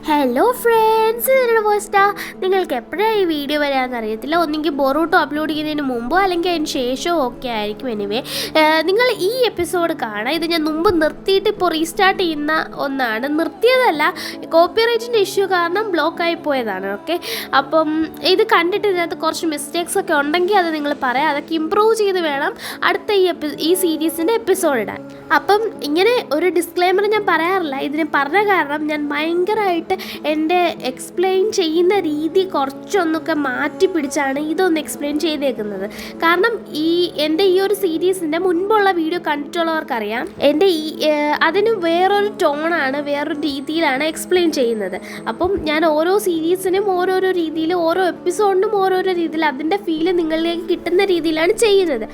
Hello friends, ഇതിനുള്ള പോസ്റ്റാ. നിങ്ങൾക്ക് എപ്പോഴാണ് ഈ വീഡിയോ വരാമെന്ന് അറിയത്തില്ല. ഒന്നെങ്കിൽ ബൊറൂട്ടോ അപ്ലോഡ് ചെയ്യുന്നതിന് മുമ്പോ അല്ലെങ്കിൽ അതിന് ശേഷമോ ഒക്കെ ആയിരിക്കും. എനിവേ, നിങ്ങൾ ഈ എപ്പിസോഡ് കാണാം. ഇത് ഞാൻ മുമ്പ് നിർത്തിയിട്ട് ഇപ്പോൾ റീസ്റ്റാർട്ട് ചെയ്യുന്ന ഒന്നാണ്. നിർത്തിയതല്ല, കോപ്പിറൈറ്റിൻ്റെ ഇഷ്യൂ കാരണം ബ്ലോക്കായി പോയതാണ്. ഓക്കെ, അപ്പം ഇത് കണ്ടിട്ട് ഇതിനകത്ത് കുറച്ച് മിസ്റ്റേക്സ് ഒക്കെ ഉണ്ടെങ്കിൽ അത് നിങ്ങൾ പറയാം. അതൊക്കെ ഇമ്പ്രൂവ് ചെയ്ത് വേണം അടുത്ത ഈ സീരീസിൻ്റെ എപ്പിസോഡ് ഇടാൻ. അപ്പം ഇങ്ങനെ ഒരു ഡിസ്ക്ലെയിമർ ഞാൻ പറയാറില്ല. ഇതിന് പറഞ്ഞ കാരണം ഞാൻ ഭയങ്കരമായിട്ട് എൻ്റെ എക്സ്പ്ലെയിൻ ചെയ്യുന്ന രീതി കുറച്ചൊന്നൊക്കെ മാറ്റി പിടിച്ചാണ് ഇതൊന്ന് എക്സ്പ്ലെയിൻ ചെയ്തേക്കുന്നത്. കാരണം എൻ്റെ ഈ ഒരു സീരീസിൻ്റെ മുൻപുള്ള വീഡിയോ കണ്ടിട്ടുള്ളവർക്കറിയാം, എൻ്റെ അതിന് വേറൊരു ടോണാണ്, വേറൊരു രീതിയിലാണ് എക്സ്പ്ലെയിൻ ചെയ്യുന്നത്. അപ്പം ഞാൻ ഓരോ സീരീസിനും ഓരോരോ രീതിയിൽ, ഓരോ എപ്പിസോഡിനും ഓരോരോ രീതിയിൽ അതിൻ്റെ ഫീല് നിങ്ങളിലേക്ക് കിട്ടുന്ന രീതിയിലാണ് ചെയ്യുന്നത്.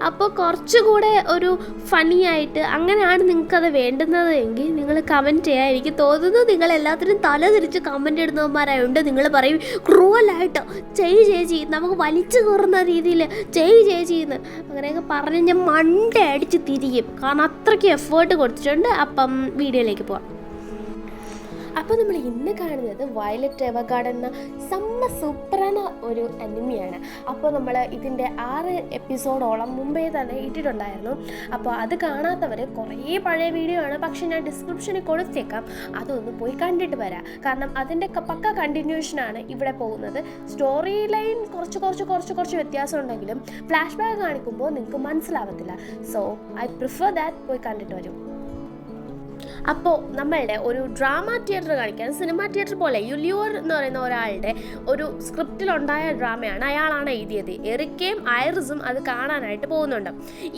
അപ്പോൾ കുറച്ചുകൂടെ ഒരു ഫണി ആയിട്ട് അങ്ങനെയാണ് നിങ്ങൾക്കത് വേണ്ടുന്നത് എങ്കിൽ നിങ്ങൾ കമൻറ്റ് ചെയ്യാൻ. എനിക്ക് തോന്നുന്നു നിങ്ങൾ എല്ലാത്തിനും തല തിരിച്ച് കമൻറ്റ് ഇടുന്നവന്മാരായതുകൊണ്ട് നിങ്ങൾ പറയും ക്രൂവലായിട്ടോ ചേച്ചി, നമുക്ക് വലിച്ചു കയറുന്ന രീതിയിൽ ചേച്ചി എന്ന് അങ്ങനെയൊക്കെ പറഞ്ഞ് ഞാൻ മണ്ട അടിച്ച് തിരിയും. കാരണം അത്രയ്ക്ക് എഫേർട്ട് കൊടുത്തിട്ടുണ്ട്. അപ്പം വീഡിയോയിലേക്ക് പോവാം. അപ്പോൾ നമ്മൾ ഇന്ന് കാണുന്നത് വയലറ്റ് എവർഗാർഡ് എന്ന സൂപ്പറാன ഒരു അനിമിയാണ്. അപ്പോൾ നമ്മൾ ഇതിൻ്റെ 6 എപ്പിസോഡോളം മുമ്പേ തന്നെ ഇട്ടിട്ടുണ്ടായിരുന്നു. അപ്പോൾ അത് കാണാത്തവർ കുറേ പഴയ വീഡിയോ ആണ്, പക്ഷെ ഞാൻ ഡിസ്ക്രിപ്ഷനിൽ കൊടുത്തേക്കാം, അതൊന്ന് പോയി കണ്ടിട്ട് വരാം. കാരണം അതിൻ്റെ പക്ക കണ്ടിന്യൂഷനാണ് ഇവിടെ പോകുന്നത്. സ്റ്റോറി ലൈൻ കുറച്ച് വ്യത്യാസം ഉണ്ടെങ്കിലും ഫ്ലാഷ് ബാക്ക് കാണിക്കുമ്പോൾ നിങ്ങൾക്ക് മനസ്സിലാവത്തില്ല. സോ ഐ പ്രിഫർ ദാറ്റ്, പോയി കണ്ടിട്ട് വരും. അപ്പോൾ നമ്മളുടെ ഒരു ഡ്രാമ തിയേറ്റർ കാണിക്കാൻ, സിനിമ തിയേറ്റർ പോലെ യുലിയോർ എന്ന് പറയുന്ന ഒരാളുടെ ഒരു സ്ക്രിപ്റ്റിലുണ്ടായ ഡ്രാമയാണ്. അയാളാണ് എഴുതിയത്. എറിക്കയും ഐറിസും അത് കാണാനായിട്ട് പോകുന്നുണ്ട്.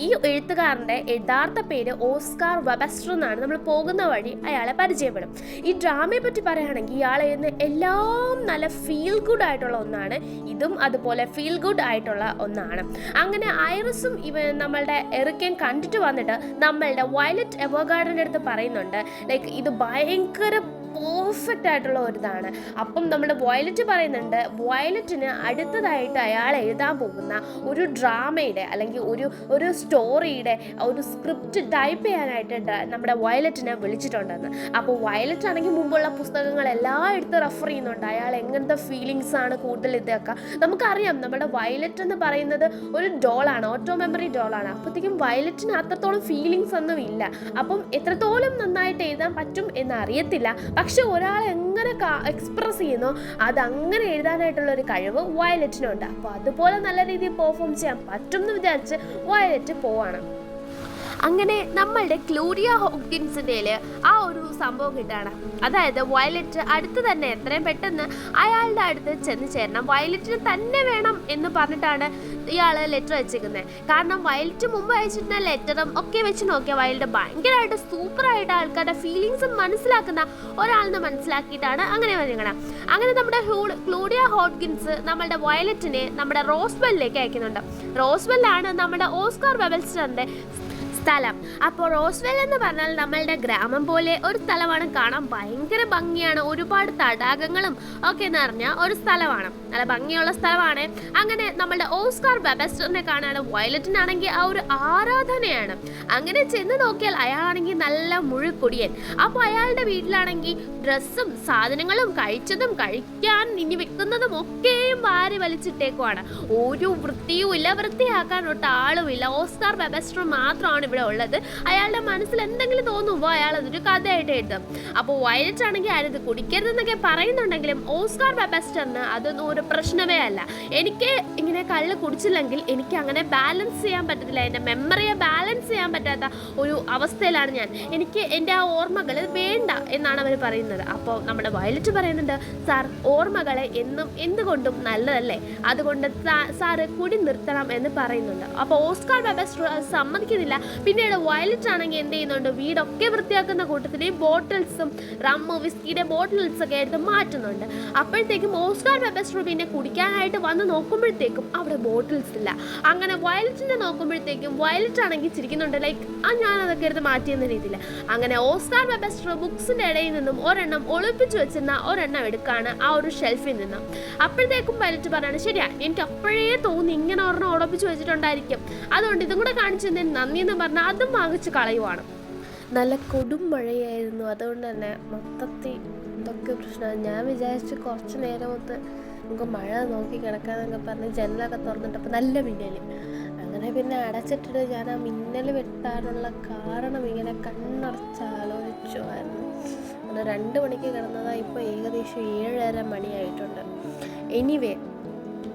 ഈ എഴുത്തുകാരൻ്റെ യഥാർത്ഥ പേര് ഓസ്കാർ വെബസ്റ്റർ എന്നാണ്. നമ്മൾ പോകുന്ന വഴി അയാളെ പരിചയപ്പെടും. ഈ ഡ്രാമയെ പറ്റി പറയുകയാണെങ്കിൽ ഇയാൾ എഴുതുന്ന എല്ലാം നല്ല ഫീൽ ഗുഡ് ആയിട്ടുള്ള ഒന്നാണ്. ഇതും അതുപോലെ ഫീൽ ഗുഡ് ആയിട്ടുള്ള ഒന്നാണ്. അങ്ങനെ ഐറിസും നമ്മളുടെ എറിക്കയും കണ്ടിട്ട് വന്നിട്ട് നമ്മളുടെ വയലറ്റ് എവർഗാർഡിൻ്റെ അടുത്ത് പറയുന്നുണ്ട്, ലൈക്ക് ഇത് ഭയങ്കര പെർഫെക്റ്റ് ആയിട്ടുള്ള ഒരിതാണ്. അപ്പം നമ്മുടെ വയലറ്റ് പറയുന്നുണ്ട്, വയലറ്റിന് അടുത്തതായിട്ട് അയാൾ എഴുതാൻ പോകുന്ന ഒരു ഡ്രാമയുടെ അല്ലെങ്കിൽ ഒരു സ്റ്റോറിയുടെ ഒരു സ്ക്രിപ്റ്റ് ടൈപ്പ് ചെയ്യാനായിട്ട് നമ്മുടെ വയലറ്റിനെ വിളിച്ചിട്ടുണ്ടെന്ന്. അപ്പോൾ വയലറ്റ് ആണെങ്കിൽ മുമ്പുള്ള പുസ്തകങ്ങളെല്ലാം എടുത്ത് റെഫർ ചെയ്യുന്നുണ്ട്. അയാൾ എങ്ങനത്തെ ഫീലിങ്സ് ആണ് കൂടുതൽ ഇതൊക്കെ നമുക്കറിയാം. നമ്മുടെ വയലറ്റ് എന്ന് പറയുന്നത് ഒരു ഡോളാണ്, ഓട്ടോ മെമ്മറി ഡോളാണ്. അപ്പോഴത്തേക്കും വയലറ്റിന് അത്രത്തോളം ഫീലിങ്സ് ഒന്നും ഇല്ല. അപ്പം എത്രത്തോളം നന്നായിട്ട് എഴുതാൻ പറ്റും എന്ന് അറിയത്തില്ല. പക്ഷെ ഒരാൾ എങ്ങനെ എക്സ്പ്രസ് ചെയ്യുന്നോ അതങ്ങനെ എഴുതാനായിട്ടുള്ള ഒരു കഴിവ് വയലറ്റിനുണ്ട്. അപ്പോൾ അതുപോലെ നല്ല രീതിയിൽ പെർഫോം ചെയ്യാൻ പറ്റും എന്ന് വിചാരിച്ച് വയലറ്റ് പോവാണ്. അങ്ങനെ നമ്മളുടെ ക്ലോറിയ ഹോക്കിൻസിൻ്റെ ആ ഒരു സംഭവം കിട്ടുകയാണ്. അതായത് വയലറ്റ് അടുത്ത് തന്നെ എത്രയും പെട്ടെന്ന് അയാളുടെ അടുത്ത് ചെന്ന് ചേരണം, വയലറ്റിന് തന്നെ വേണം എന്ന് പറഞ്ഞിട്ടാണ് ഇയാൾ ലെറ്റർ അയച്ചിരിക്കുന്നത്. കാരണം വയലറ്റ് മുമ്പ് അയച്ചിരുന്ന ലെറ്ററും ഒക്കെ വെച്ച് നോക്കിയാൽ വയലറ്റ് ഭയങ്കരമായിട്ട് സൂപ്പറായിട്ട് ആൾക്കാരുടെ ഫീലിങ്സും മനസ്സിലാക്കുന്ന ഒരാളെന്ന് മനസ്സിലാക്കിയിട്ടാണ് അങ്ങനെ വരികണം. അങ്ങനെ നമ്മുടെ ക്ലോറിയ ഹോക്കിൻസ് നമ്മളുടെ വയലറ്റിനെ നമ്മുടെ റോസ്വെല്ലിലേക്ക് അയക്കുന്നുണ്ട്. റോസ്വെല്ലാണ് നമ്മുടെ ഓസ്കാർ വെബസ്റ്ററിൻ്റെ സ്ഥലം. അപ്പോൾ റോസ്വെൽ എന്ന് പറഞ്ഞാൽ നമ്മളുടെ ഗ്രാമം പോലെ ഒരു സ്ഥലമാണ്. കാണാൻ ഭയങ്കര ഭംഗിയാണ്, ഒരുപാട് തടാകങ്ങളും ഒക്കെ നിറഞ്ഞ ഒരു സ്ഥലമാണ്, നല്ല ഭംഗിയുള്ള സ്ഥലമാണ്. അങ്ങനെ നമ്മളുടെ ഓസ്കാർ വെബസ്റ്ററിനെ കാണാൻ വയലറ്റിനാണെങ്കിൽ ആ ഒരു ആരാധനയാണ്. അങ്ങനെ ചെന്ന് നോക്കിയാൽ അയാളാണെങ്കിൽ നല്ല മുഴുക്കൊടിയൻ. അപ്പോൾ അയാളുടെ വീട്ടിലാണെങ്കിൽ ഡ്രസ്സും സാധനങ്ങളും കഴിച്ചതും കഴിക്കാൻ ഇനി വെക്കുന്നതും ഒക്കെയും വാരി വലിച്ചിട്ടേക്കുവാണ്. ഒരു വൃത്തിയും ഇല്ല, വൃത്തിയാക്കാനൊട്ട് ആളുമില്ല. ഓസ്കാർ വെബസ്റ്റർ മാത്രമാണ് ഇവിടെ ഉള്ളത്. അയാളുടെ മനസ്സിൽ എന്തെങ്കിലും തോന്നുമ്പോൾ അയാൾ അതൊരു കഥയായിട്ട് എഴുതും. അപ്പോൾ വയലറ്റ് ആണെങ്കിൽ ആരത് കുടിക്കരുതെന്നൊക്കെ പറയുന്നുണ്ടെങ്കിലും ഓസ്കാർ വെബസ്റ്ററിന് അതൊന്നും ഒരു പ്രശ്നമേ അല്ല. എനിക്ക് ഇങ്ങനെ കള്ള് കുടിച്ചില്ലെങ്കിൽ എനിക്ക് അങ്ങനെ ബാലൻസ് ചെയ്യാൻ പറ്റത്തില്ല, എൻ്റെ മെമ്മറിയെ ബാലൻസ് ചെയ്യാൻ പറ്റാത്ത ഒരു അവസ്ഥയിലാണ് ഞാൻ. എനിക്ക് എൻ്റെ ആ ഓർമ്മകൾ വേണ്ട എന്നാണ് അവർ പറയുന്നത്. അപ്പോൾ നമ്മുടെ വയലറ്റ് പറയുന്നുണ്ട്, സാർ ഓർമ്മകളെ എന്നും എന്തുകൊണ്ടും നല്ലതല്ലേ, അതുകൊണ്ട് സാറ് കുടി നിർത്തണം എന്ന് പറയുന്നുണ്ട്. അപ്പോൾ ഓസ്കാർ വെബസ്റ്റർ സമ്മതിക്കുന്നില്ല. പിന്നീട് വയലറ്റ് ആണെങ്കിൽ എന്ത് ചെയ്യുന്നുണ്ട്, വീടൊക്കെ വൃത്തിയാക്കുന്ന കൂട്ടത്തിൽ ബോട്ടിൽസും റമ്മ് വിസ്കിയുടെ ബോട്ടിൽസൊക്കെ എടുത്ത് മാറ്റുന്നുണ്ട്. അപ്പോഴത്തേക്കും ഓസ്കാർ വെബസ്റ്റർ പിന്നെ കുടിക്കാനായിട്ട് വന്ന് നോക്കുമ്പോഴത്തേക്കും അവിടെ ബോട്ടിൽസ് ഇല്ല. അങ്ങനെ വയലറ്റിനെ നോക്കുമ്പോഴത്തേക്കും വയലറ്റ് ആണെങ്കിൽ ചിരിക്കുന്നുണ്ട്, ലൈക്ക് ഞാനതൊക്കെ എടുത്ത് മാറ്റിയെന്ന രീതിയിൽ. അങ്ങനെ ഓസ്കാർ വെബസ്റ്റർ ബുക്സിൻ്റെ ഇടയിൽ നിന്നും ഒരെണ്ണം ഒളിപ്പിച്ച് വെച്ചിരുന്ന ഒരെണ്ണം എടുക്കാണ് ആ ഒരു ഷെൽഫിൽ നിന്നും. അപ്പോഴത്തേക്കും വയലറ്റ് പറയാണ്, ശരിയാ എനിക്ക് അപ്പോഴേ തോന്നി ഇങ്ങനെ ഒരെണ്ണം ഉറപ്പിച്ച് വെച്ചിട്ടുണ്ടായിരിക്കും, അതുകൊണ്ട് ഇതും കൂടെ കാണിച്ചതിന് നന്ദി എന്ന് പറഞ്ഞാൽ അതും വാങ്ങിച്ച് കളയുവാണ്. നല്ല കൊടും മഴയായിരുന്നു, അതുകൊണ്ട് തന്നെ മൊത്തത്തിൽ എനിക്ക് പ്രശ്നമാണ്. ഞാൻ വിചാരിച്ചു കുറച്ച് നേരം ഒന്ന് നമുക്ക് മഴ നോക്കി കിടക്കാന്നൊക്കെ പറഞ്ഞ് ജനലൊക്കെ തുറന്നിട്ടപ്പോൾ നല്ല മിന്നൽ. അങ്ങനെ പിന്നെ അടച്ചിട്ടിട്ട് ഞാൻ ആ മിന്നൽ വെട്ടാനുള്ള കാരണം ഇങ്ങനെ കണ്ണടച്ച് ആലോചിച്ചുമായിരുന്നു. അങ്ങനെ 2 മണിക്ക് കിടന്നതാണ്, ഇപ്പോൾ ഏകദേശം 7:30 മണിയായിട്ടുണ്ട്. എനിവേ,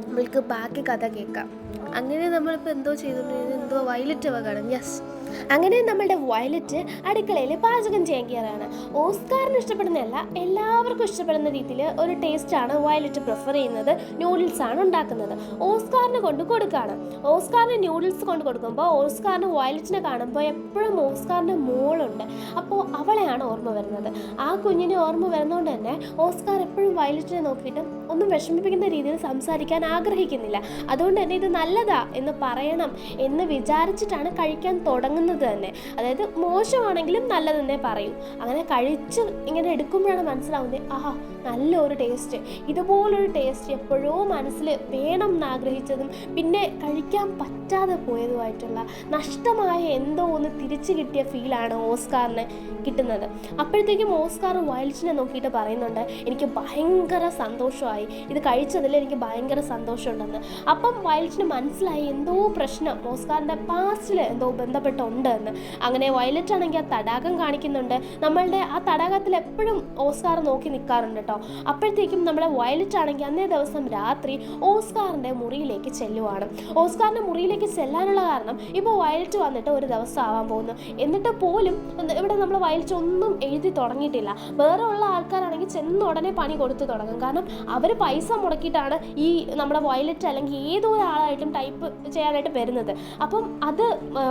നമ്മൾക്ക് ബാക്കി കഥ കേൾക്കാം. അങ്ങനെ നമ്മളിപ്പോൾ എന്തോ ചെയ്തുകൊണ്ടിരുന്നത്, എന്തോ വയലറ്റ് കാണും. യെസ്, അങ്ങനെ നമ്മളുടെ വയലറ്റ് അടുക്കളയിൽ പാചകം ചെയ്യാൻ കയറാണ്. ഓസ്കാറിന് ഇഷ്ടപ്പെടുന്നതല്ല, എല്ലാവർക്കും ഇഷ്ടപ്പെടുന്ന രീതിയിൽ ഒരു ടേസ്റ്റാണ് വയലറ്റ് പ്രിഫർ ചെയ്യുന്നത്. നൂഡിൽസാണ് ഉണ്ടാക്കുന്നത്. ഓസ്കാറിന് കൊണ്ട് കൊടുക്കുകയാണ്. ഓസ്കാറിന് ന്യൂഡിൽസ് കൊണ്ട് കൊടുക്കുമ്പോൾ ഓസ്കാറിന് വയലറ്റിനെ കാണുമ്പോൾ എപ്പോഴും ഓസ്കാറിൻ്റെ മോളുണ്ട്, അപ്പോൾ അവളെയാണ് ഓർമ്മ വരുന്നത്. ആ കുഞ്ഞിനെ ഓർമ്മ വരുന്നതുകൊണ്ട് തന്നെ ഓസ്കാർ എപ്പോഴും വയലറ്റിനെ നോക്കിയിട്ട് ഒന്നും വിഷമിപ്പിക്കുന്ന രീതിയിൽ സംസാരിക്കാൻ ആഗ്രഹിക്കുന്നില്ല. അതുകൊണ്ട് തന്നെ ഇത് നല്ലതാ എന്ന് പറയണം എന്ന് വിചാരിച്ചിട്ടാണ് കഴിക്കാൻ തുടങ്ങുന്നത് തന്നെ. അതായത് മോശമാണെങ്കിലും നല്ലതെന്നേ പറയും. അങ്ങനെ കഴിച്ച് ഇങ്ങനെ എടുക്കുമ്പോഴാണ് മനസ്സിലാവുന്നത്, ആഹാ നല്ലൊരു ടേസ്റ്റ്, ഇതുപോലൊരു ടേസ്റ്റ് എപ്പോഴോ മനസ്സിൽ വേണം എന്നാഗ്രഹിച്ചതും പിന്നെ കഴിക്കാൻ പറ്റാതെ പോയതുമായിട്ടുള്ള നഷ്ടമായ എന്തോ ഒന്ന് തിരിച്ചു കിട്ടിയ ഫീലാണ് ഓസ്കാറിന് കിട്ടുന്നത്. അപ്പോഴത്തേക്കും ഓസ്കാർ വയലറ്റിനെ നോക്കിയിട്ട് പറയുന്നുണ്ട്, എനിക്ക് ഭയങ്കര സന്തോഷമായി, ഇത് കഴിച്ചതിൽ എനിക്ക് ഭയങ്കര സന്തോഷമുണ്ടെന്ന്. അപ്പം വയലറ്റിന് മനസ്സിലായി എന്തോ പ്രശ്നം ഓസ്കാറിൻ്റെ പാസ്റ്റിൽ എന്തോ ബന്ധപ്പെട്ടുണ്ട് എന്ന്. അങ്ങനെ വയലറ്റ് ആണെങ്കിൽ ആ തടാകം കാണിക്കുന്നുണ്ട്. നമ്മളുടെ ആ തടാകത്തിൽ എപ്പോഴും ഓസ്കാർ നോക്കി നിൽക്കാറുണ്ട് കേട്ടോ. അപ്പോഴത്തേക്കും നമ്മുടെ വയലറ്റ് ആണെങ്കിൽ അന്നേ ദിവസം രാത്രി ഓസ്കാറിൻ്റെ മുറിയിലേക്ക് ചെല്ലുവാണ്. ഓസ്കാറിൻ്റെ മുറിയിലേക്ക് ചെല്ലാനുള്ള കാരണം ഇപ്പോൾ വയലറ്റ് വന്നിട്ട് ഒരു ദിവസം ആവാൻ പോകുന്നു. എന്നിട്ട് പോലും ഇവിടെ നമ്മൾ വയലറ്റ് ഒന്നും എഴുതി തുടങ്ങിയിട്ടില്ല. വേറെ ഉള്ള ആൾക്കാരാണെങ്കിൽ ചെന്ന് ഉടനെ പണി കൊടുത്തു തുടങ്ങും. കാരണം അവർ പൈസ മുടക്കിയിട്ടാണ് ഈ നമ്മുടെ വയലറ്റ് അല്ലെങ്കിൽ ഏതോ ഒരാളായിട്ടും ടൈപ്പ് ചെയ്യാനായിട്ട് വരുന്നത്. അപ്പം അത്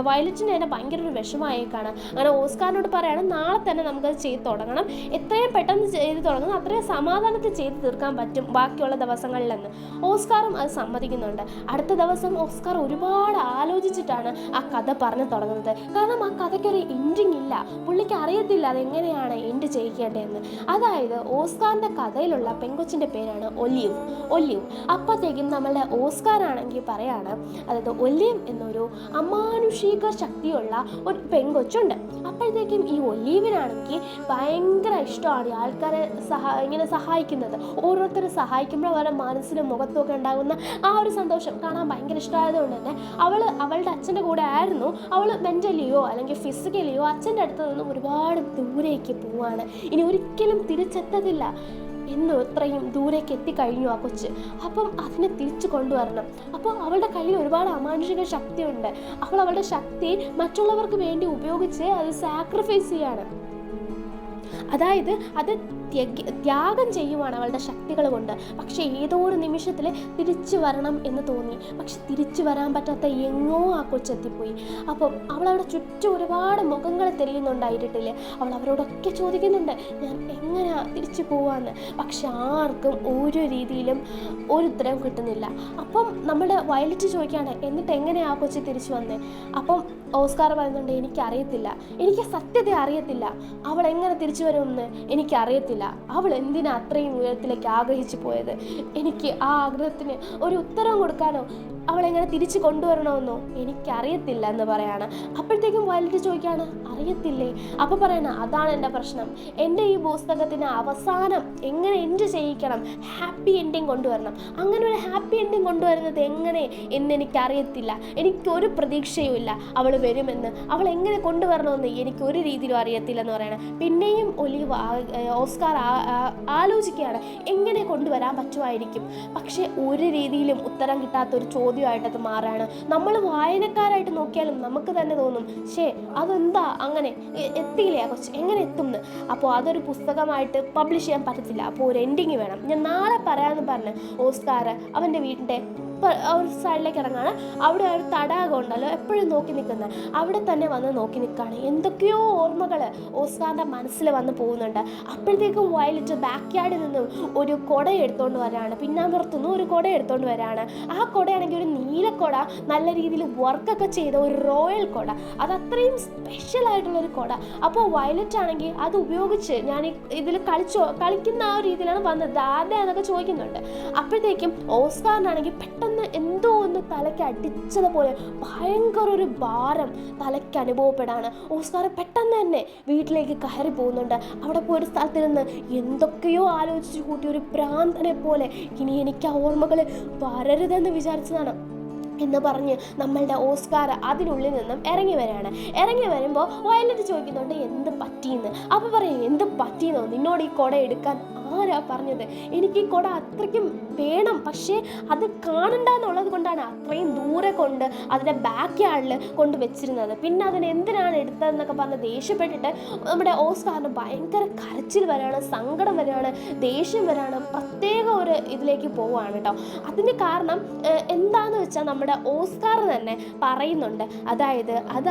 വയലറ്റിന് തന്നെ ഭയങ്കര ഒരു വിഷമമായേക്കാണ്. അങ്ങനെ ഓസ്കാറിനോട് പറയാണ്, നാളെ തന്നെ നമുക്കത് ചെയ്ത് തുടങ്ങണം, എത്രയും പെട്ടെന്ന് ചെയ്ത് തുടങ്ങണം, അത്രയും സമാധാനത്തിൽ ചെയ്ത് തീർക്കാൻ പറ്റും ബാക്കിയുള്ള ദിവസങ്ങളിലെന്ന്. ഓസ്കാറും അത് സമ്മതിക്കുന്നുണ്ട്. അടുത്ത ദിവസം ഓസ്കാർ ഒരുപാട് ആലോചിച്ചിട്ടാണ് ആ കഥ പറഞ്ഞു തുടങ്ങുന്നത്. കാരണം ആ കഥയ്ക്കൊരു എൻഡിങ് ഇല്ല, പുള്ളിക്ക് അറിയത്തില്ല അതെങ്ങനെയാണ് എൻഡ് ചെയ്യിക്കേണ്ടതെന്ന്. അതായത് ഓസ്കാറിൻ്റെ കഥയിലുള്ള പെങ്കൊച്ചിൻ്റെ പേരാണ് ഒലീവ്. അപ്പോഴത്തേക്കും നമ്മളുടെ ഓസ്കാർ ആണെങ്കിൽ പറയാണ്, അതായത് ഒലീവ് എന്നൊരു അമാനുഷിക ശക്തിയുള്ള ഒരു പെങ്കൊച്ചുണ്ട്. അപ്പോഴത്തേക്കും ഈ ഒലീവിനാണെങ്കിൽ ഭയങ്കര ഇഷ്ടമാണ് ആൾക്കാരെ ഇങ്ങനെ സഹായിക്കുന്നത്. ഓരോരുത്തരെ സഹായിക്കുമ്പോൾ അവരുടെ മനസ്സിലും മുഖത്തുമൊക്കെ ഉണ്ടാകുന്ന ആ ഒരു സന്തോഷം കാണാൻ ഭയങ്കര ഇഷ്ടമായതുകൊണ്ട് തന്നെ അവളുടെ അച്ഛൻ്റെ കൂടെ ആയിരുന്നു. അവൾ മെൻ്റലിയോ അല്ലെങ്കിൽ ഫിസിക്കലിയോ അച്ഛൻ്റെ അടുത്ത് നിന്നും ഒരുപാട് ദൂരേക്ക് പോവാണ്. ഇനി ഒരിക്കലും തിരിച്ചെത്തത്തില്ല എന്ന് ഇത്രയും ദൂരേക്ക് എത്തിക്കഴിഞ്ഞു ആ കൊച്ച്. അപ്പം അതിനെ തിരിച്ചു കൊണ്ടുവരണം. അപ്പോൾ അവളുടെ കയ്യിൽ ഒരുപാട് അമാനുഷിക ശക്തിയുണ്ട്. അവളുടെ ശക്തി മറ്റുള്ളവർക്ക് വേണ്ടി ഉപയോഗിച്ച് അത് സാക്രിഫൈസ് ചെയ്യാണ്. അതായത് അത് ത്യാഗം ചെയ്യുവാണ് അവളുടെ ശക്തികൾ കൊണ്ട്. പക്ഷേ ഏതോ ഒരു നിമിഷത്തിൽ തിരിച്ചു വരണം എന്ന് തോന്നി. പക്ഷെ തിരിച്ചു വരാൻ പറ്റാത്ത എങ്ങോ ആ കൊച്ചെത്തിപ്പോയി. അപ്പം അവളവിടെ ചുറ്റും ഒരുപാട് മുഖങ്ങൾ തെളിയുന്നുണ്ടായിട്ടില്ലേ. അവൾ അവരോടൊക്കെ ചോദിക്കുന്നുണ്ട്, ഞാൻ എങ്ങനെയാ തിരിച്ചു പോവാന്ന്. പക്ഷെ ആർക്കും ഒരു രീതിയിലും ഒരു ഉത്തരം കിട്ടുന്നില്ല. അപ്പം നമ്മുടെ വയലറ്റ് ചോദിക്കുകയാണ്, എന്നിട്ട് എങ്ങനെയാ ആ കൊച്ചി തിരിച്ചു വന്നേ? അപ്പം ഓസ്കാർ പറയുന്നുണ്ട്, എനിക്കറിയത്തില്ല, എനിക്ക് സത്യത്തെ അറിയത്തില്ല, അവൾ എങ്ങനെ തിരിച്ചു വരുമെന്ന് എനിക്കറിയത്തില്ല, അവൾ എന്തിനാ അത്രയും ഉയരത്തിലേക്ക് ആഗ്രഹിച്ചു പോയത്, എനിക്ക് ആ ആഗ്രഹത്തിന് ഒരു ഉത്തരം കൊടുക്കാനോ അവളെങ്ങനെ തിരിച്ചു കൊണ്ടുവരണമെന്നോ എനിക്കറിയത്തില്ല എന്ന് പറയാണ്. അപ്പോഴത്തേക്കും വയലറ്റ് ചോദിക്കുകയാണ്, അറിയത്തില്ലേ? അപ്പോൾ പറയണ, അതാണ് എൻ്റെ പ്രശ്നം, എൻ്റെ ഈ പുസ്തകത്തിന് അവസാനം എങ്ങനെ എൻഡ് ചെയ്യിക്കണം, ഹാപ്പി എൻഡിങ് കൊണ്ടുവരണം. അങ്ങനെ ഒരു ഹാപ്പി എൻഡിങ് കൊണ്ടുവരുന്നത് എങ്ങനെ എന്ന് എനിക്കറിയത്തില്ല, എനിക്കൊരു പ്രതീക്ഷയുമില്ല അവൾ വരുമെന്ന്. അവൾ എങ്ങനെ കൊണ്ടുവരണമെന്ന് എനിക്കൊരു രീതിയിലും അറിയത്തില്ലെന്ന് പറയണം. പിന്നെയും ഓസ്കാർ ആലോചിക്കുകയാണ് എങ്ങനെ കൊണ്ടുവരാൻ പറ്റുമായിരിക്കും. പക്ഷേ ഒരു രീതിയിലും ഉത്തരം കിട്ടാത്തൊരു ചോദ്യമായിട്ടത് മാറാണ്. നമ്മൾ വായനക്കാരായിട്ട് നോക്കിയാലും നമുക്ക് തന്നെ തോന്നും, അതെന്താ അങ്ങനെ എത്തിയില്ലേ ആ കൊച്ച്, എങ്ങനെ എത്തുമെന്ന്. അപ്പോൾ അതൊരു പുസ്തകമായിട്ട് പബ്ലിഷ് ചെയ്യാൻ പറ്റത്തില്ല. അപ്പോൾ ഒരു എൻഡിങ് വേണം, ഞാൻ നാളെ പറയാമെന്ന് പറഞ്ഞ് ഓസ്കാർ അവൻ്റെ വീടിൻ്റെ ഒരു സൈഡിലേക്ക് ഇറങ്ങാണ്. അവിടെ ഒരു തടാകം ഉണ്ടല്ലോ എപ്പോഴും നോക്കി നിൽക്കുന്നത്, അവിടെ തന്നെ വന്ന് നോക്കി നിൽക്കുകയാണ്. എന്തൊക്കെയോ ഓർമ്മകൾ ഓസ്കാറിൻ്റെ മനസ്സിൽ വന്ന് പോകുന്നുണ്ട്. അപ്പോഴത്തേക്കും വയലറ്റ് ബാക്ക് യാർഡിൽ നിന്ന് ഒരു കുട എടുത്തുകൊണ്ട് വരാണ്, പിന്നാമ്പുറത്തുനിന്ന് ഒരു കുട എടുത്തുകൊണ്ട് വരാണ്. ആ കുടയാണെങ്കിൽ ഒരു നീലക്കുട, നല്ല രീതിയിൽ വർക്കൊക്കെ ചെയ്ത ഒരു റോയൽ കുട, അത് അത്രയും സ്പെഷ്യലായിട്ടുള്ളൊരു കുട. അപ്പോൾ വയലറ്റ് ആണെങ്കിൽ അത് ഉപയോഗിച്ച് ഞാൻ ഇതിൽ കളിക്കുന്ന ആ രീതിയിലാണ് വന്നത്, ആരുടെയാണെന്നൊക്കെ ചോദിക്കുന്നുണ്ട്. അപ്പോഴത്തേക്കും ഓസ്കാറിനാണെങ്കിൽ പെട്ടെന്ന് എന്തോ ഒന്ന് തലയ്ക്ക് അടിച്ചതുപോലെ ഭയങ്കര ഒരു ഭാരം തലയ്ക്ക് ഓസ്കാർക്ക് അനുഭവപ്പെടാണ്. ഓസ്കാർ പെട്ടെന്ന് തന്നെ വീട്ടിലേക്ക് കയറി പോകുന്നുണ്ട്. അവിടെ പോയി ഒരു സ്ഥലത്ത് നിന്ന് എന്തൊക്കെയോ ആലോചിച്ച് കൂട്ടി ഒരു ഭ്രാന്തനെ പോലെ ഇനി എനിക്ക് ആ ഓർമ്മകൾ വരരുതെന്ന് വിചാരിച്ചതാണ് എന്ന് പറഞ്ഞ് നമ്മളുടെ ഓസ്കാർ അതിനുള്ളിൽ നിന്നും ഇറങ്ങി വരികയാണ്. ഇറങ്ങി വരുമ്പോൾ വയലറ്റ് ചോദിക്കുന്നുണ്ട് എന്ത് പറ്റിയെന്ന്. അപ്പോൾ പറയും എന്ത് പറ്റിയെന്നോ, നിന്നോട് ഈ കുട എടുക്കാൻ ആരാ പറഞ്ഞത്? എനിക്ക് ഈ കുട അത്രയ്ക്കും വേണം, പക്ഷേ അത് കാണണ്ട എന്നുള്ളത് കൊണ്ടാണ് അത്രയും ദൂരെ കൊണ്ട് അതിൻ്റെ ബാക്ക് യാർഡിൽ കൊണ്ട് വെച്ചിരുന്നത്. പിന്നെ അതിന് എന്തിനാണ് എടുത്തതെന്നൊക്കെ പറഞ്ഞ് ദേഷ്യപ്പെട്ടിട്ട് നമ്മുടെ ഓസ്കാറിന് ഭയങ്കര കരച്ചിൽ വരികയാണ്, സങ്കടം വരികയാണ്, ദേഷ്യം വരികയാണ്, പ്രത്യേക ഒരു ഇതിലേക്ക് പോവുകയാണ് കേട്ടോ. അതിന് കാരണം എന്താണെന്ന് വെച്ചാൽ നമ്മുടെ ഓസ്കാർ തന്നെ പറയുന്നുണ്ട്. അതായത് അത്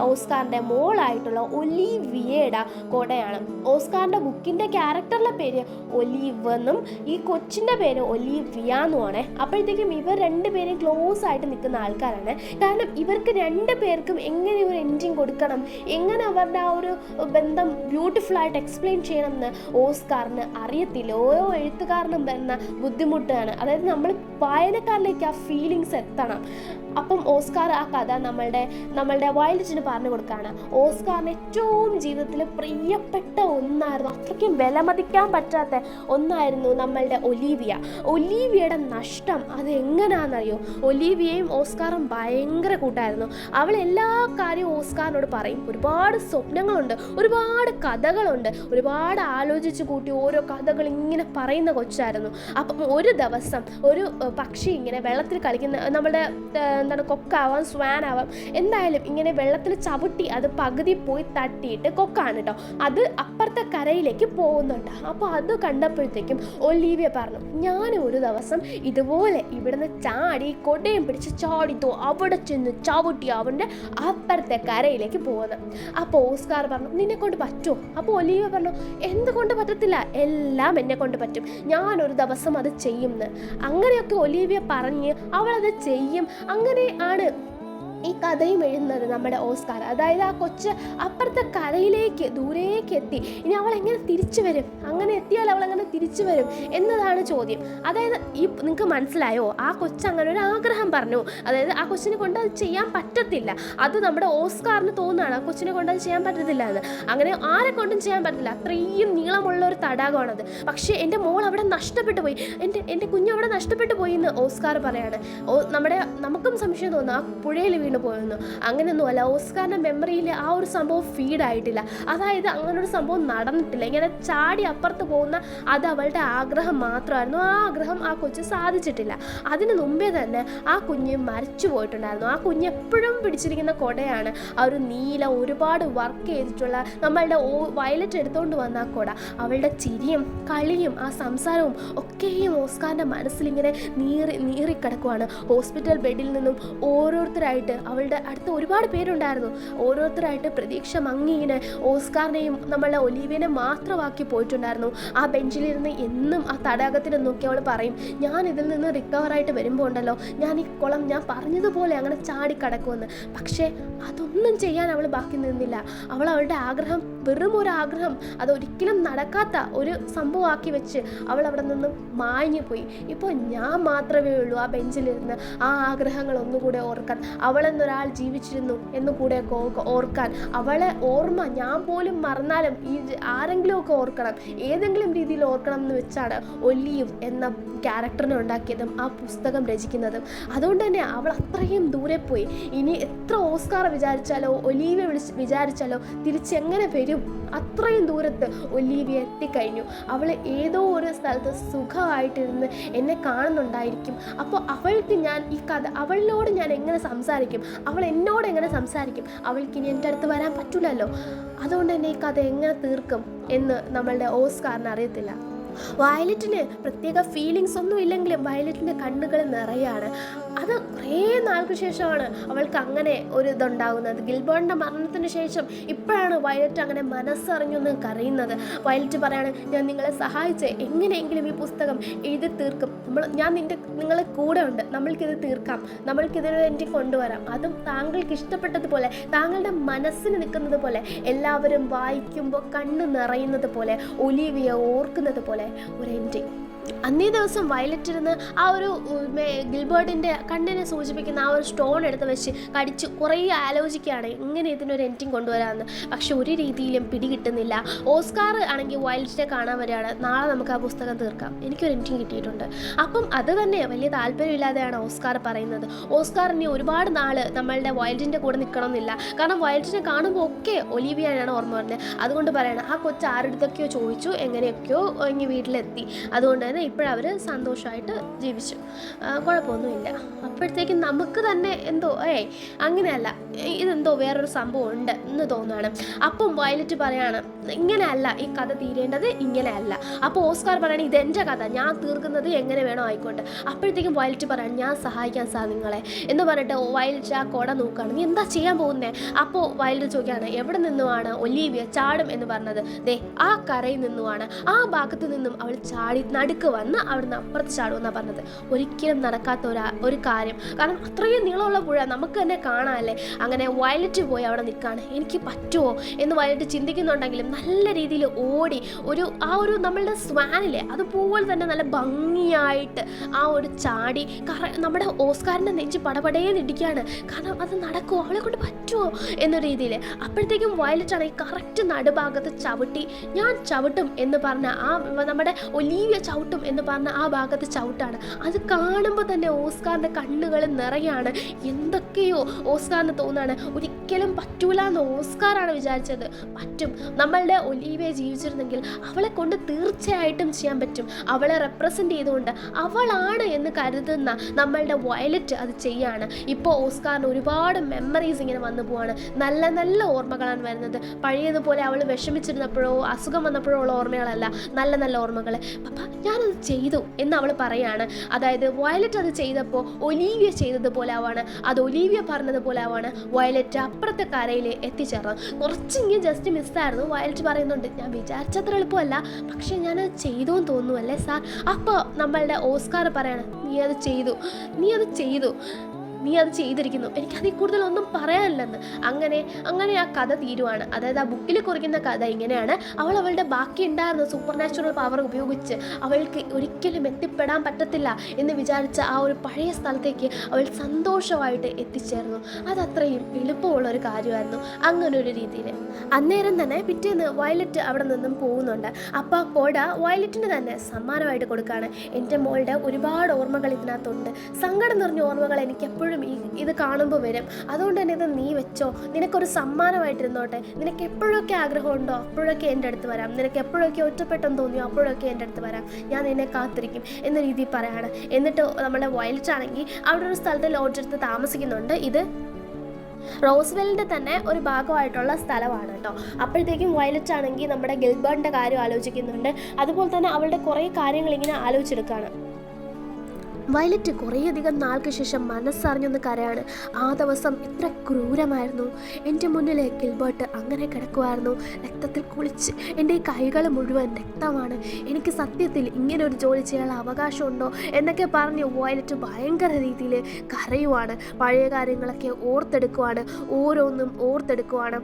ഓസ്കാറിൻ്റെ മോളായിട്ടുള്ള ഒലീവിയയുടെ കുടയാണ്. ഓസ്കാറിൻ്റെ ബുക്കിൻ്റെ ക്യാരക്ടറിലെ പേര് ഒലീവ് എന്നും ഈ കൊച്ചിൻ്റെ പേര് ഒലീവിയ എന്നുമാണ്. അപ്പോഴത്തേക്കും ഇവർ രണ്ടുപേരും ക്ലോസ് ആയിട്ട് നിൽക്കുന്ന ആൾക്കാരാണ്. കാരണം ഇവർക്ക് രണ്ടു പേർക്കും എങ്ങനെ ഒരു എൻഡിങ് കൊടുക്കണം, എങ്ങനെ അവരുടെ ആ ഒരു ബന്ധം ബ്യൂട്ടിഫുൾ ആയിട്ട് എക്സ്പ്ലെയിൻ ചെയ്യണമെന്ന് ഓസ്കാറിന് അറിയത്തില്ല. ഓരോ എഴുത്തുകാരനും വരുന്ന ബുദ്ധിമുട്ടാണ്. അതായത് നമ്മൾ വായനക്കാരിലേക്ക് ആ ഫീലിങ്സ് എത്തണം. അപ്പം ഓസ്കാർ ആ കഥ നമ്മളുടെ വയലറ്റിന് പറഞ്ഞു കൊടുക്കുകയാണ്. ഓസ്കാറിന് ഏറ്റവും ജീവിതത്തിൽ പ്രിയപ്പെട്ട ഒന്നായിരുന്നു, അത്രയ്ക്കും വിലമതിക്കാൻ പറ്റാത്ത ഒന്നായിരുന്നു നമ്മളുടെ ഒലീവിയയുടെ നഷ്ടം. അത് എങ്ങനെയാണെന്നറിയോ? ഒലീവിയയും ഓസ്കാറും ഭയങ്കര കൂട്ടായിരുന്നു. അവൾ എല്ലാ കാര്യവും ഓസ്കാറിനോട് പറയും. ഒരുപാട് സ്വപ്നങ്ങളുണ്ട്, ഒരുപാട് കഥകളുണ്ട്, ഒരുപാട് ആലോചിച്ച് കൂട്ടി ഓരോ കഥകൾ ഇങ്ങനെ പറയുന്ന കൊച്ചായിരുന്നു. അപ്പം ഒരു ദിവസം ഒരു പക്ഷി ഇങ്ങനെ വെള്ളത്തിൽ കളിക്കുന്ന, നമ്മുടെ കൊക്കാവാം സ്വാനാവാം, എന്തായാലും ഇങ്ങനെ വെള്ളത്തിൽ ചവിട്ടി അത് പകുതി പോയി തട്ടിയിട്ട് കൊക്കാണ് കേട്ടോ, അത് അപ്പുറത്തെ കരയിലേക്ക് പോകുന്നുണ്ട്. അപ്പോൾ അത് കണ്ടപ്പോഴത്തേക്കും ഒലീവിയ പറഞ്ഞു, ഞാൻ ഒരു ദിവസം ഇതുപോലെ ഇവിടുന്ന് ചാടി കൊടയും പിടിച്ച് ചാടിത്തോ അവിടെ ചെന്ന് ചവിട്ടി അവൻ്റെ അപ്പുറത്തെ കരയിലേക്ക് പോകുന്നത്. അപ്പോൾ ഓസ്കാർ പറഞ്ഞു, നിന്നെ കൊണ്ട് പറ്റുമോ? അപ്പോൾ ഒലീവിയ പറഞ്ഞു, എന്തുകൊണ്ട് പറ്റത്തില്ല, എല്ലാം എന്നെ കൊണ്ട് പറ്റും, ഞാനൊരു ദിവസം അത് ചെയ്യുമെന്ന്. അങ്ങനെയൊക്കെ ഒലീവിയ പറഞ്ഞ് അവളത് ചെയ്യും. അങ്ങനെ ആണ് ഈ കഥയും എഴുതുന്നത് നമ്മുടെ ഓസ്കാർ. അതായത് ആ കൊച്ച് അപ്പുറത്തെ കരയിലേക്ക് ദൂരേക്ക് എത്തി, ഇനി അവൾ എങ്ങനെ തിരിച്ചു വരും, അങ്ങനെ എത്തിയാൽ അവൾ എങ്ങനെ തിരിച്ചു വരും എന്നതാണ് ചോദ്യം. അതായത് നിങ്ങൾക്ക് മനസ്സിലായോ? ആ കൊച്ച് അങ്ങനെ ഒരു ആഗ്രഹം പറഞ്ഞു. അതായത് ആ കൊച്ചിനെ കൊണ്ട് അത് ചെയ്യാൻ പറ്റത്തില്ല. അത് നമ്മുടെ ഓസ്കാറിന് തോന്നുകയാണ് ആ കൊച്ചിനെ കൊണ്ട് അത് ചെയ്യാൻ പറ്റത്തില്ല എന്ന്. അങ്ങനെ ആരെ കൊണ്ടും ചെയ്യാൻ പറ്റില്ല, അത്രയും നീളമുള്ള ഒരു തടാകമാണത്. പക്ഷേ എൻ്റെ മോൾ അവിടെ നഷ്ടപ്പെട്ടു പോയി, എൻ്റെ കുഞ്ഞ് അവിടെ നഷ്ടപ്പെട്ടു പോയി എന്ന് ഓസ്കാർ പറയാണ്. നമുക്കും സംശയം തോന്നുന്നു ആ പുഴയിൽ വീണ് പോയെന്നു. അങ്ങനെയൊന്നും അല്ല, ഓസ്കാറിൻ്റെ മെമ്മറിയിൽ ആ ഒരു സംഭവം ഫീഡായിട്ടില്ല. അതായത് അങ്ങനൊരു സംഭവം നടന്നിട്ടില്ല. ഇങ്ങനെ ചാടി അപ്പുറത്ത് പോകുന്ന അത് അവളുടെ ആഗ്രഹം മാത്രമായിരുന്നു. ആ ആഗ്രഹം ആ കൊച്ച് സാധിച്ചിട്ടില്ല. അതിന് മുമ്പേ തന്നെ ആ കുഞ്ഞ് മരിച്ചു പോയിട്ടുണ്ടായിരുന്നു. ആ കുഞ്ഞ് എപ്പോഴും പിടിച്ചിരിക്കുന്ന കൊടയാണ് ആ ഒരു നീല ഒരുപാട് വർക്ക് ചെയ്തിട്ടുള്ള നമ്മളുടെ വയലറ്റ് എടുത്തുകൊണ്ട് വന്ന ആ കൊട. അവളുടെ ചിരിയും കളിയും ആ സംസാരവും ഒക്കെയും ഓസ്കാറിൻ്റെ മനസ്സിലിങ്ങനെ നീറിക്കിടക്കുവാണ്. ഹോസ്പിറ്റൽ ബെഡിൽ നിന്നും ഓരോരുത്തരായിട്ട്, അവളുടെ അടുത്ത് ഒരുപാട് പേരുണ്ടായിരുന്നു, ഓരോരുത്തരായിട്ട് പ്രതീക്ഷ മങ്ങിങ്ങനെ ഓസ്കാറിനെയും നമ്മളുടെ ഒലീവിയനെ മാത്രമാക്കി പോയിട്ടുണ്ടായിരുന്നു. ആ ബെഞ്ചിലിരുന്ന് എന്നും ആ തടാകത്തിനെ നോക്കി അവൾ പറയും, ഞാൻ ഇതിൽ നിന്ന് റിക്കവറായിട്ട് വരുമ്പോൾ ഉണ്ടല്ലോ, ഞാൻ ഈ കുളം ഞാൻ പറഞ്ഞതുപോലെ അങ്ങനെ ചാടിക്കടക്കുമെന്ന്. പക്ഷേ അതൊന്നും ചെയ്യാൻ അവൾ ബാക്കി നിന്നില്ല. അവളുടെ ആഗ്രഹം വെറും ഒരു ആഗ്രഹം, അതൊരിക്കലും നടക്കാത്ത ഒരു സംഭവമാക്കി വെച്ച് അവൾ അവിടെ നിന്നും മാഞ്ഞു പോയി. ഇപ്പോൾ ഞാൻ മാത്രമേ ഉള്ളൂ ആ ബെഞ്ചിലിരുന്ന് ആ ആഗ്രഹങ്ങൾ ഒന്നുകൂടെ ഓർക്കാൻ, അവളെന്നൊരാൾ ജീവിച്ചിരുന്നു എന്നുകൂടെ ഓർക്കാൻ. അവളെ ഓർമ്മ ഞാൻ പോലും മറന്നാലും ഈ ആരെങ്കിലുമൊക്കെ ഓർക്കണം, ഏതെങ്കിലും രീതിയിൽ ഓർക്കണം എന്ന് വെച്ചാണ് ഒലീവ് എന്ന ക്യാരക്ടറിനെ ഉണ്ടാക്കിയതും ആ പുസ്തകം രചിക്കുന്നതും. അതുകൊണ്ട് തന്നെ അവൾ അത്രയും ദൂരെ പോയി. ഇനി എത്ര ഓസ്കാർ വിചാരിച്ചാലോ ഒലീവിയ വിചാരിച്ചാലോ തിരിച്ചെങ്ങനെ വരും? അത്രയും ദൂരത്ത് ഒലീവിയ എത്തിക്കഴിഞ്ഞു. അവൾ ഏതോ ഒരു സ്ഥലത്ത് സുഖമായിട്ടിരുന്ന് എന്നെ കാണുന്നുണ്ടായിരിക്കും. അപ്പോൾ അവൾക്ക് ഞാൻ ഈ കഥ, അവളിനോട് ഞാൻ എങ്ങനെ സംസാരിക്കും, അവൾ എന്നോട് എങ്ങനെ സംസാരിക്കും? അവൾക്കിനി എൻ്റെ അടുത്ത് വരാൻ പറ്റില്ലല്ലോ. അതുകൊണ്ട് തന്നെ ഈ കഥ എങ്ങനെ തീർക്കും എന്ന് നമ്മളുടെ ഓസ്കാറിന് അറിയത്തില്ല. വയലറ്റിന് പ്രത്യേക ഫീലിങ്സ് ഒന്നും ഇല്ലെങ്കിലും വയലറ്റിൻ്റെ കണ്ണുകൾ നിറയാണ്. അത് കുറേ നാൾക്ക് ശേഷമാണ് അവൾക്ക് അങ്ങനെ ഒരു ഇതുണ്ടാകുന്നത്. ഗിൽബേർട്ടിൻ്റെ മരണത്തിന് ശേഷം ഇപ്പോഴാണ് വയലറ്റ് അങ്ങനെ മനസ്സറിഞ്ഞൊന്ന് കരയുന്നത്. വയലറ്റ് പറയാണ്, ഞാൻ നിങ്ങളെ സഹായിച്ച് എങ്ങനെയെങ്കിലും ഈ പുസ്തകം എഴുതി തീർക്കും, ഞാൻ നിങ്ങളെ കൂടെ ഉണ്ട്, നമ്മൾക്കിത് തീർക്കാം, നമ്മൾക്കിതൊരു എൻ്റെ കൊണ്ടുവരാം, അതും താങ്കൾക്ക് ഇഷ്ടപ്പെട്ടതുപോലെ, താങ്കളുടെ മനസ്സിന് നിൽക്കുന്നത് പോലെ, എല്ലാവരും വായിക്കുമ്പോൾ കണ്ണ് നിറയുന്നത് പോലെ, ഒലീവിയ ഓർക്കുന്നത് പോലെ നമ്മളുടെ ഒരു എൻഡിങ്. അന്നേ ദിവസം വയലറ്റ് ഇരുന്ന് ആ ഒരു ഗിൽബർട്ടിൻ്റെ കണ്ണിനെ സൂചിപ്പിക്കുന്ന ആ ഒരു സ്റ്റോൺ എടുത്ത് വെച്ച് കടിച്ച് കുറേ ആലോചിക്കുകയാണ് എങ്ങനെ ഇതിനൊരു എൻഡിങ് കൊണ്ടുവരാമെന്ന്. പക്ഷെ ഒരു രീതിയിലും പിടികിട്ടുന്നില്ല. ഓസ്കാർ ആണെങ്കിൽ വയലറ്റിനെ കാണാൻ വരികയാണ്, നാളെ നമുക്ക് ആ പുസ്തകം തീർക്കാം, എനിക്കൊരു എൻഡിങ് കിട്ടിയിട്ടുണ്ട്. അപ്പം അത് തന്നെ വലിയ താല്പര്യമില്ലാതെയാണ് ഓസ്കാർ പറയുന്നത്. ഓസ്കാറിന് ഒരുപാട് നാൾ നമ്മളുടെ വയലറ്റിൻ്റെ കൂടെ നിൽക്കണമെന്നില്ല. കാരണം വയലറ്റിനെ കാണുമ്പോൾ ഒക്കെ ഒലീവിയാണ് ഓർമ്മ വരുന്നത്. അതുകൊണ്ട് പറയണം ആ കൊച്ച് ആരുടെയൊക്കെയോ ചോദിച്ചു, എങ്ങനെയൊക്കെയോ ഇങ്ങനെ വീട്ടിലെത്തി. അതുകൊണ്ട് ഇപ്പോഴവർ സന്തോഷമായിട്ട് ജീവിച്ചു, കുഴപ്പമൊന്നുമില്ല. അപ്പോഴത്തേക്കും നമുക്ക് തന്നെ എന്തോ അങ്ങനെയല്ല, ഇതെന്തോ വേറൊരു സംഭവം ഉണ്ട് എന്ന് തോന്നുകയാണ്. അപ്പം വയലറ്റ് പറയാണ് ഇങ്ങനെയല്ല ഈ കഥ തീരേണ്ടത്, ഇങ്ങനെയല്ല. അപ്പോൾ ഓസ്കാർ പറയണേ ഇതെൻ്റെ കഥ, ഞാൻ തീർക്കുന്നത് എങ്ങനെ വേണോ ആയിക്കോട്ടെ. അപ്പോഴത്തേക്കും വയലറ്റ് പറയണം ഞാൻ സഹായിക്കാൻ സാർ നിങ്ങളെ എന്ന് പറഞ്ഞിട്ട് വയലറ്റ് ആ കൊട നോക്കുകയാണ്. നീ എന്താ ചെയ്യാൻ പോകുന്നത്? അപ്പോൾ വയലറ്റ് ചോദിക്കുകയാണ് എവിടെ നിന്നുമാണ് ഒലീവിയ ചാടും എന്ന് പറഞ്ഞത്? ദേ ആ കരയിൽ നിന്നുമാണ്, ആ ഭാഗത്ത് നിന്നും അവൾ ചാടി നടുക്ക് വന്ന് അവിടുന്ന് അപ്പുറത്ത് ചാടുമെന്നാണ് പറഞ്ഞത്. ഒരിക്കലും നടക്കാത്ത ഒരു കാര്യം. കാരണം അത്രയും നീളമുള്ള പുഴ നമുക്ക് തന്നെ കാണാമല്ലേ. അങ്ങനെ വയലറ്റ് പോയി അവിടെ നിൽക്കുകയാണ്. എനിക്ക് പറ്റുമോ എന്ന് വയലറ്റ് ചിന്തിക്കുന്നുണ്ടെങ്കിലും നല്ല രീതിയിൽ ഓടി ആ ഒരു നമ്മളുടെ സ്വാനിലെ അതുപോലെ തന്നെ നല്ല ഭംഗിയായിട്ട് ആ ഒരു ചാടി നമ്മുടെ ഓസ്കാറിൻ്റെ നെഞ്ച് പടപടയെ ഇടിക്കുകയാണ്. കാരണം അത് നടക്കുമോ, അവളെ കൊണ്ട് പറ്റുമോ എന്ന രീതിയിൽ. അപ്പോഴത്തേക്കും വയലറ്റ് ആണെങ്കിൽ കറക്റ്റ് നടുഭാഗത്ത് ചവിട്ടി ഞാൻ ചവിട്ടും എന്ന് പറഞ്ഞ ആ നമ്മുടെ ഒലീവിയ ചവിട്ടും എന്ന് പറഞ്ഞ ആ ഭാഗത്ത് ചവിട്ടാണ്. അത് കാണുമ്പോൾ തന്നെ ഓസ്കാറിൻ്റെ കണ്ണുകൾ നിറയാണ്. എന്തൊക്കെയോ ഓസ്കാറിന് തോന്നാണ്. ഒരിക്കലും പറ്റൂല എന്ന് ഓസ്കാറാണ് വിചാരിച്ചത്. പറ്റും, നമ്മളുടെ ഒലീവിയ ജീവിച്ചിരുന്നെങ്കിൽ അവളെ കൊണ്ട് തീർച്ചയായിട്ടും ചെയ്യാൻ പറ്റും. അവളെ റെപ്രസെൻ്റ് ചെയ്തുകൊണ്ട് അവളാണ് എന്ന് കരുതുന്ന നമ്മളുടെ വയലറ്റ് അത് ചെയ്യാണ്. ഇപ്പോൾ ഓസ്കാറിന് ഒരുപാട് മെമ്മറീസ് ഇങ്ങനെ വന്നു പോവാണ്. നല്ല നല്ല ഓർമ്മകളാണ് വരുന്നത്. പഴയതുപോലെ അവൾ വിഷമിച്ചിരുന്നപ്പോഴോ അസുഖം വന്നപ്പോഴോ ഉള്ള ഓർമ്മകളല്ല, നല്ല നല്ല ഓർമ്മകൾ. പപ്പ ഞാനത് ചെയ്തു എന്ന് അവൾ പറയാണ്. അതായത് വയലറ്റ് അത് ചെയ്തപ്പോൾ ഒലീവിയ ചെയ്തതുപോലെ ആവാണ്, അത് ഒലീവിയ പറഞ്ഞതുപോലെ ആവാണ്. വയലറ്റ് അപ്പുറത്തെ കരയിൽ എത്തിച്ചേർന്നു. കുറച്ചിങ്ങനെ ജസ്റ്റ് മിസ്സായിരുന്നു. വയലറ്റ് പറയുന്നുണ്ട് ഞാൻ വിചാരിച്ചത്ര എളുപ്പമല്ല, പക്ഷെ ഞാനത് ചെയ്തു എന്ന് തോന്നുന്നു അല്ലേ സാർ? അപ്പോൾ നമ്മളുടെ ഓസ്കാർ പറയാണ് നീ അത് ചെയ്തു നീ അത് ചെയ്തിരിക്കുന്നു, എനിക്കതിൽ കൂടുതലൊന്നും പറയാനില്ലെന്ന്. അങ്ങനെ ആ കഥ തീരുവാണ്. അതായത് ആ ബുക്കിൽ കുറിക്കുന്ന കഥ ഇങ്ങനെയാണ്. അവളുടെ ബാക്കി ഉണ്ടായിരുന്ന സൂപ്പർ നാച്ചുറൽ പവർ ഉപയോഗിച്ച് അവൾക്ക് ഒരിക്കലും എത്തിപ്പെടാൻ പറ്റത്തില്ല എന്ന് വിചാരിച്ച ആ ഒരു പഴയ സ്ഥലത്തേക്ക് അവൾ സന്തോഷമായിട്ട് എത്തിച്ചേർന്നു. അതത്രയും എളുപ്പമുള്ളൊരു കാര്യമായിരുന്നു. അങ്ങനെ ഒരു രീതിയിൽ അന്നേരം തന്നെ പിറ്റേന്ന് വയലറ്റ് അവിടെ നിന്നും പോകുന്നുണ്ട്. അപ്പോൾ ആ കൊട വയലറ്റിന് തന്നെ സമ്മാനമായിട്ട് കൊടുക്കുകയാണ്. എൻ്റെ മോളുടെ ഒരുപാട് ഓർമ്മകൾ ഇതിനകത്തുണ്ട്, സങ്കടം നിറഞ്ഞ ഓർമ്മകൾ എനിക്ക് എപ്പോഴും ഇത് കാണുമ്പോൾ വരും. അതുകൊണ്ട് തന്നെ ഇത് നീ വെച്ചോ, നിനക്കൊരു സമ്മാനമായിട്ടിരുന്നോട്ടെ. നിനക്ക് എപ്പോഴൊക്കെ ആഗ്രഹമുണ്ടോ അപ്പോഴൊക്കെ എൻ്റെ അടുത്ത് വരാം, നിനക്ക് എപ്പോഴൊക്കെ ഒറ്റപ്പെട്ടെന്ന് തോന്നിയോ അപ്പോഴൊക്കെ എൻ്റെ അടുത്ത് വരാം, ഞാൻ നിന്നെ കാത്തിരിക്കും എന്ന രീതിയിൽ പറയാണ്. എന്നിട്ട് നമ്മുടെ വയലറ്റ് ആണെങ്കിൽ അവിടെ ഒരു സ്ഥലത്ത് ലോഡ്ജ് എടുത്ത് താമസിക്കുന്നുണ്ട്. ഇത് റോസ്വെല്ലിൻ്റെ തന്നെ ഒരു ഭാഗമായിട്ടുള്ള സ്ഥലമാണ് കേട്ടോ. അപ്പോഴത്തേക്കും വയലറ്റ് ആണെങ്കിൽ നമ്മുടെ ഗിൽബർട്ടിൻ്റെ കാര്യം ആലോചിക്കുന്നുണ്ട്. അതുപോലെ തന്നെ അവളുടെ കുറേ കാര്യങ്ങൾ ഇങ്ങനെ ആലോചിച്ചെടുക്കുകയാണ്. വയലറ്റ് കുറേയധികം നാൾക്ക് ശേഷം മനസ്സറിഞ്ഞൊന്ന് കരയാണ്. ആ ദിവസം എത്ര ക്രൂരമായിരുന്നു. എൻ്റെ മുന്നിൽ ഗിൽബർട്ട് അങ്ങനെ കിടക്കുമായിരുന്നു, രക്തത്തിൽ കുളിച്ച്. എൻ്റെ ഈ കൈകൾ മുഴുവൻ രക്തമാണ്. എനിക്ക് സത്യത്തിൽ ഇങ്ങനെ ഒരു ജോലി ചെയ്യാനുള്ള അവകാശമുണ്ടോ എന്നൊക്കെ പറഞ്ഞ് വയലറ്റ് ഭയങ്കര രീതിയിൽ കരയുവാണ്. പഴയ കാര്യങ്ങളൊക്കെ ഓരോന്നും ഓർത്തെടുക്കുവാണ്.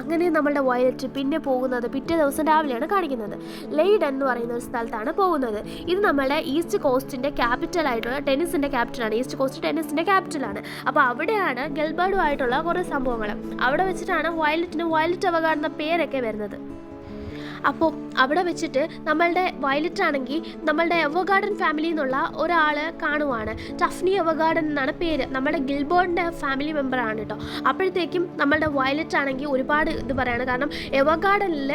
അങ്ങനെ നമ്മളുടെ വയലറ്റ് പിന്നെ പോകുന്നത് പിറ്റേ ദിവസം രാവിലെയാണ് കാണിക്കുന്നത്. ലെയ്ഡൻ എന്ന് പറയുന്ന ഒരു സ്ഥലത്താണ് പോകുന്നത്. ഇത് നമ്മുടെ ഈസ്റ്റ് കോസ്റ്റിൻ്റെ ക്യാപിറ്റലായിട്ടുള്ള ടെന്നീസിൻ്റെ ക്യാപിറ്റലാണ്. ഈസ്റ്റ് കോസ്റ്റ് ടെന്നീസിൻ്റെ ക്യാപിറ്റലാണ്. അപ്പോൾ അവിടെയാണ് ഗിൽബർട്ടുമായിട്ടുള്ള കുറേ സംഭവങ്ങൾ. അവിടെ വെച്ചിട്ടാണ് വയലറ്റ് അവഗാർഡ് എന്ന പേരൊക്കെ വരുന്നത്. അപ്പോൾ അവിടെ വെച്ചിട്ട് നമ്മളുടെ വയലറ്റ് ആണെങ്കിൽ നമ്മളുടെ എവഗാർഡൻ ഫാമിലി എന്നുള്ള ഒരാൾ കാണുവാണ്. ടഫ്നി എവഗാർഡൻ എന്നാണ് പേര്. നമ്മുടെ ഗിൽബർട്ടിൻ്റെ ഫാമിലി മെമ്പറാണ് കേട്ടോ. അപ്പോഴത്തേക്കും നമ്മളുടെ വയലറ്റ് ആണെങ്കിൽ ഒരുപാട് ഇത് പറയാണ്. കാരണം എവഗാർഡനിൽ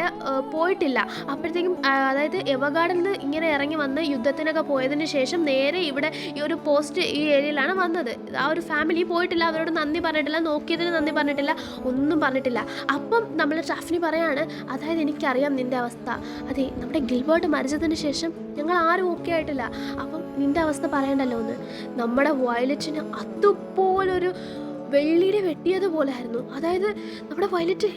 പോയിട്ടില്ല. അപ്പോഴത്തേക്കും അതായത് എവഗാർഡനിൽ ഇങ്ങനെ ഇറങ്ങി വന്ന് യുദ്ധത്തിനൊക്കെ പോയതിന് ശേഷം നേരെ ഇവിടെ ഈ ഒരു പോസ്റ്റ് ഈ ഏരിയയിലാണ് വന്നത്. ആ ഒരു ഫാമിലി പോയിട്ടില്ല, അവരോട് നന്ദി പറഞ്ഞിട്ടില്ല, നോക്കിയതിന് നന്ദി പറഞ്ഞിട്ടില്ല, ഒന്നും പറഞ്ഞിട്ടില്ല. അപ്പം നമ്മൾ ടഫ്നി പറയാണ് അതായത് എനിക്കറിയാം നിൻ്റെ അവസ്ഥ. അതെ, നമ്മുടെ ഗിൽബർട്ട് മരിച്ചതിന് ശേഷം ഞങ്ങൾ ആരും ഓക്കെ ആയിട്ടില്ല. അപ്പം നിൻ്റെ അവസ്ഥ പറയണ്ടല്ലോ എന്ന്. നമ്മുടെ വയലറ്റിന് അതുപോലൊരു വെള്ളിയുടെ വെട്ടിയതുപോലെ ആയിരുന്നു. അതായത് നമ്മുടെ വയലറ്റ്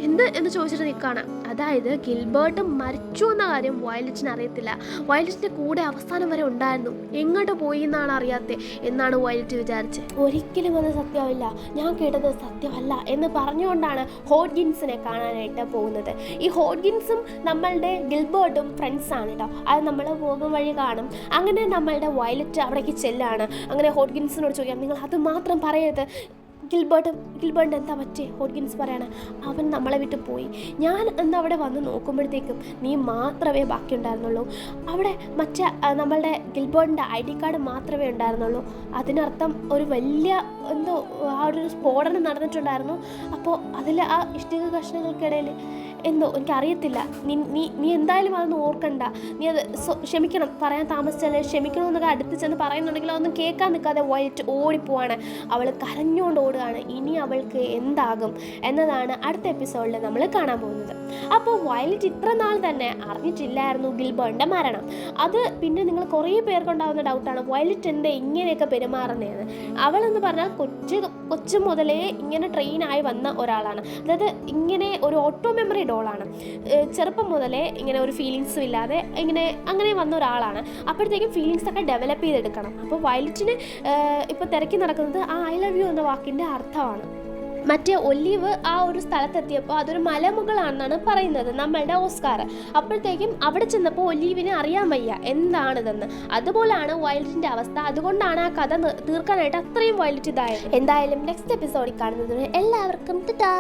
എന്ത് എന്ന് ചോദിച്ചിട്ട് നിൽക്കുകയാണ്. അതായത് ഗിൽബർട്ട് മരിച്ചു എന്ന കാര്യം വയലറ്റിന് അറിയത്തില്ല. വയലറ്റിൻ്റെ കൂടെ അവസാനം വരെ ഉണ്ടായിരുന്നു. എങ്ങോട്ട് പോയി എന്നാണ് അറിയാത്തത് എന്നാണ് വയലറ്റ് വിചാരിച്ചത്. ഒരിക്കലും അത് സത്യമില്ല, ഞാൻ കേട്ടത് സത്യമല്ല എന്ന് പറഞ്ഞുകൊണ്ടാണ് ഹോഡ്കിൻസിനെ കാണാനായിട്ട് പോകുന്നത്. ഈ ഹോഡ്കിൻസും നമ്മളുടെ ഗിൽബർട്ടും ഫ്രണ്ട്സാണ് കേട്ടോ. അത് നമ്മൾ പോകും വഴി കാണും. അങ്ങനെ നമ്മളുടെ വയലറ്റ് അവിടേക്ക് ചെല്ലാണ്. അങ്ങനെ ഹോഡ്കിൻസിനോട് ചോദിക്കാം, നിങ്ങൾ അത് മാത്രം പറയരുത്. ഗിൽബർട്ട് എന്താ പറ്റേ? ഹോഡ്കിൻസ് പറയാണ്, അവൻ നമ്മളെ വിട്ട് പോയി. ഞാൻ എന്താ അവിടെ വന്ന് നോക്കുമ്പോഴത്തേക്കും നീ മാത്രമേ ബാക്കി ഉണ്ടായിരുന്നുള്ളൂ. അവിടെ മറ്റേ നമ്മളുടെ ഗിൽബർട്ടിൻ്റെ ID കാർഡ് മാത്രമേ ഉണ്ടായിരുന്നുള്ളൂ. അതിനർത്ഥം ഒരു വലിയ എന്തോ ആ ഒരു സ്ഫോടനം നടന്നിട്ടുണ്ടായിരുന്നു. അപ്പോൾ അതിൽ ആ ഇഷ്ടിക കഷ്ണങ്ങൾക്കിടയിൽ എന്തോ എനിക്കറിയത്തില്ല. നീ എന്തായാലും അതൊന്നും ഓർക്കണ്ട. നീ അത് ക്ഷമിക്കണം, പറയാൻ താമസിച്ചാൽ ക്ഷമിക്കണമെന്നൊക്കെ അടുത്ത് ചെന്ന് പറയുന്നുണ്ടെങ്കിൽ അതൊന്നും കേൾക്കാൻ നിൽക്കാതെ വയലറ്റ് ഓടിപ്പോവാണ്. അവൾ കരഞ്ഞുകൊണ്ട് ഓടുകയാണ്. ഇനി അവൾക്ക് എന്താകും എന്നതാണ് അടുത്ത എപ്പിസോഡിൽ നമ്മൾ കാണാൻ പോകുന്നത്. അപ്പോൾ വയലറ്റ് ഇത്ര നാൾ തന്നെ അറിഞ്ഞിട്ടില്ലായിരുന്നു ഗിൽബർട്ടിൻ്റെ മരണം. അത് പിന്നെ നിങ്ങൾ കുറേ പേർക്കുണ്ടാകുന്ന ഡൗട്ടാണ്, വയലറ്റ് എന്താ ഇങ്ങനെയൊക്കെ പെരുമാറുന്നതെന്ന്. അവളെന്ന് പറഞ്ഞാൽ കൊച്ചു മുതലേ ഇങ്ങനെ ട്രെയിനായി വന്ന ഒരാളാണ്. അതായത് ഇങ്ങനെ ഒരു ഓട്ടോ മെമ്മറി ഡോളാണ്. ചെറുപ്പം മുതലേ ഇങ്ങനെ ഒരു ഫീലിങ്സും ഇല്ലാതെ അങ്ങനെ വന്ന ഒരാളാണ്. അപ്പോഴത്തേക്കും ഫീലിങ്സൊക്കെ ഡെവലപ്പ് ചെയ്തെടുക്കണം. അപ്പോൾ വയലറ്റിന് ഇപ്പോൾ തിരക്കി നടക്കുന്നത് ആ ഐ ലവ് യു എന്ന വാക്കിൻ്റെ അർത്ഥമാണ്. മറ്റേ ഒലിവ് ആ ഒരു സ്ഥലത്തെത്തിയപ്പോൾ അതൊരു മലമുകളാണെന്നാണ് പറയുന്നത് നമ്മളുടെ ഓസ്കാർ. അപ്പോഴത്തേക്കും അവിടെ ചെന്നപ്പോൾ ഒലീവിന് അറിയാൻ വയ്യ എന്താണിതെന്ന്. അതുപോലെയാണ് വയലറ്റിൻ്റെ അവസ്ഥ. അതുകൊണ്ടാണ് ആ കഥ തീർക്കാനായിട്ട് അത്രയും വയലറ്റ് ഇതായത്. എന്തായാലും നെക്സ്റ്റ് എപ്പിസോഡിൽ കാണുന്നതിന് എല്ലാവർക്കും ടാറ്റാ.